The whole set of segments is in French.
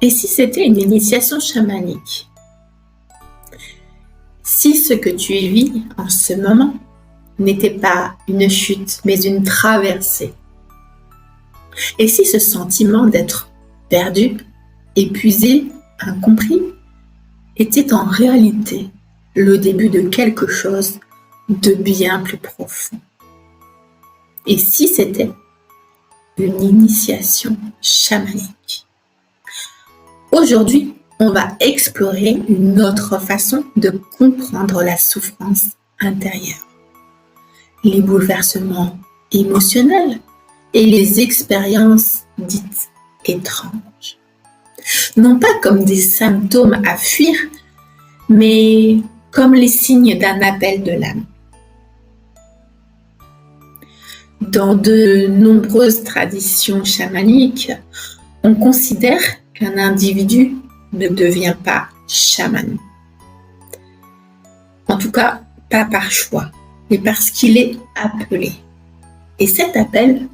Et si c'était une initiation chamanique? Si ce que tu vis en ce moment n'était pas une chute, mais une traversée? Et si ce sentiment d'être perdu, épuisé, incompris, était en réalité le début de quelque chose de bien plus profond? Et si c'était une initiation chamanique? Aujourd'hui, on va explorer une autre façon de comprendre la souffrance intérieure, les bouleversements émotionnels et les expériences dites étranges. Non pas comme des symptômes à fuir, mais comme les signes d'un appel de l'âme. Dans de nombreuses traditions chamaniques, on considère qu'un individu ne devient pas chaman. En tout cas, pas par choix, mais parce qu'il est appelé. Et cet appel,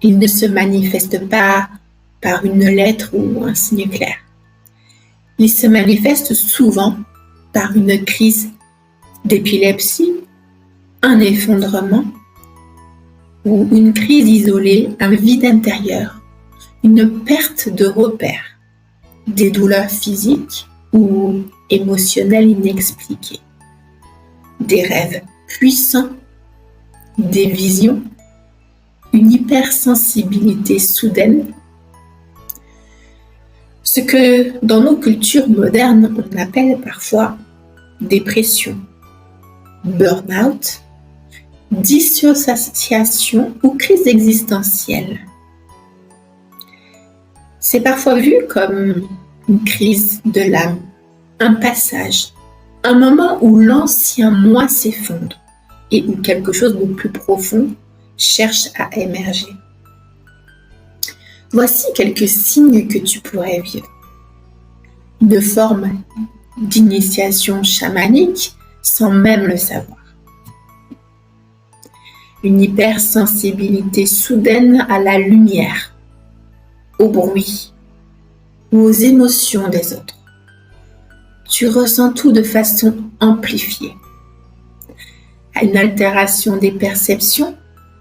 il ne se manifeste pas par une lettre ou un signe clair. Il se manifeste souvent par une crise d'épilepsie, un effondrement ou une crise isolée, un vide intérieur, une perte de repères, des douleurs physiques ou émotionnelles inexpliquées, des rêves puissants, des visions, une hypersensibilité soudaine, ce que dans nos cultures modernes on appelle parfois dépression, burn-out, dissociation ou crise existentielle. C'est parfois vu comme une crise de l'âme, un passage, un moment où l'ancien moi s'effondre et où quelque chose de plus profond cherche à émerger. Voici quelques signes que tu pourrais vivre. Une forme d'initiation chamanique sans même le savoir. Une hypersensibilité soudaine à la lumière, au bruit ou aux émotions des autres. Tu ressens tout de façon amplifiée. Une altération des perceptions,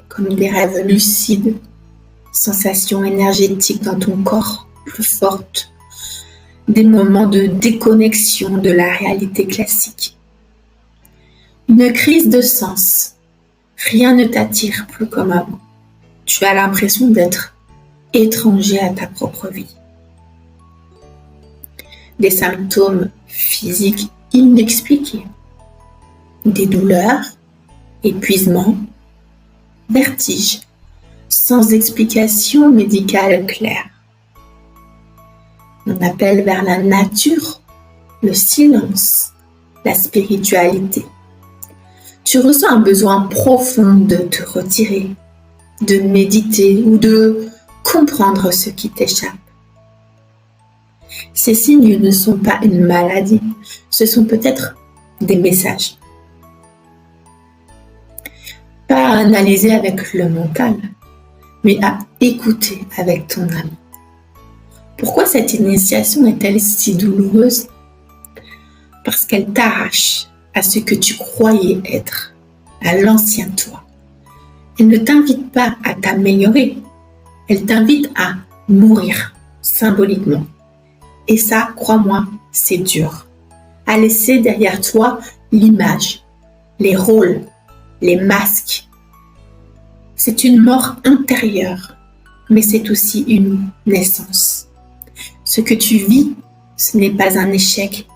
comme des rêves lucides, sensations énergétiques dans ton corps plus fortes, des moments de déconnexion de la réalité classique. Une crise de sens. Rien ne t'attire plus comme avant. Tu as l'impression d'être étranger à ta propre vie. Des symptômes physiques inexpliqués. Des douleurs, épuisement, vertige, sans explication médicale claire. On appelle vers la nature, le silence, la spiritualité. Tu ressens un besoin profond de te retirer, de méditer ou de comprendre ce qui t'échappe. Ces signes ne sont pas une maladie, ce sont peut-être des messages. Pas à analyser avec le mental, mais à écouter avec ton âme. Pourquoi cette initiation est-elle si douloureuse? Parce qu'elle t'arrache à ce que tu croyais être, à l'ancien toi. Elle ne t'invite pas à t'améliorer, elle t'invite à mourir symboliquement. Et ça, crois-moi, c'est dur. À laisser derrière toi l'image, les rôles, les masques. C'est une mort intérieure, mais c'est aussi une naissance. Ce que tu vis, ce n'est pas un échec,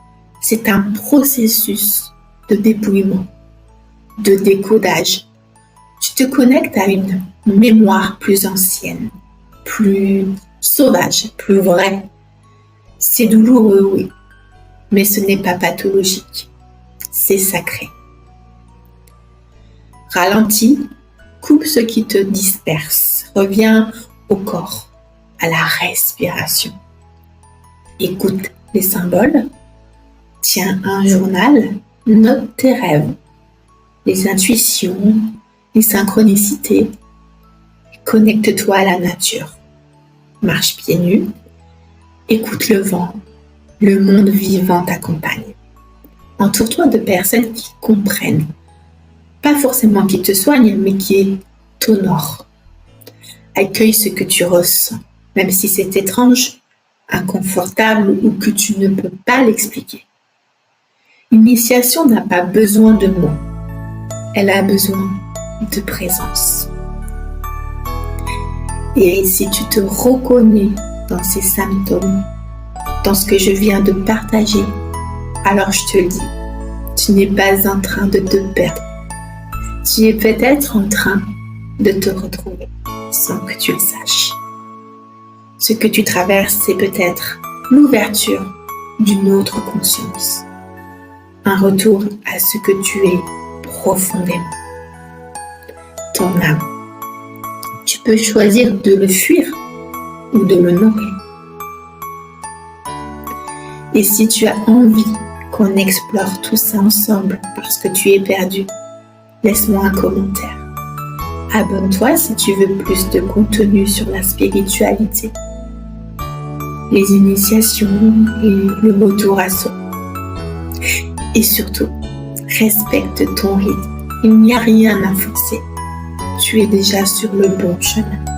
c'est un processus de dépouillement, de décodage. Tu te connectes à une mémoire plus ancienne, plus sauvage, plus vraie. C'est douloureux, oui, mais ce n'est pas pathologique, c'est sacré. Ralentis, coupe ce qui te disperse, reviens au corps, à la respiration. Écoute les symboles, tiens un journal, note tes rêves, les intuitions, les synchronicités. Connecte-toi à la nature. Marche pieds nus, Écoute le vent, le monde vivant t'accompagne. Entoure-toi de personnes qui comprennent, pas forcément qui te soignent, mais qui t'honorent. Accueille ce que tu ressens, même si c'est étrange, inconfortable ou que tu ne peux pas l'expliquer. L'initiation n'a pas besoin de mots, elle a besoin de présence. Et si tu te reconnais dans ces symptômes, dans ce que je viens de partager, alors je te le dis, tu n'es pas en train de te perdre. Tu es peut-être en train de te retrouver sans que tu le saches. Ce que tu traverses, c'est peut-être l'ouverture d'une autre conscience. Un retour à ce que tu es profondément. Ton âme. Tu peux choisir de le fuir ou de le nourrir. Et si tu as envie qu'on explore tout ça ensemble parce que tu es perdu, laisse-moi un commentaire. Abonne-toi si tu veux plus de contenu sur la spiritualité, les initiations et le retour à soi. Et surtout, respecte ton rythme. Il n'y a rien à forcer. Tu es déjà sur le bon chemin.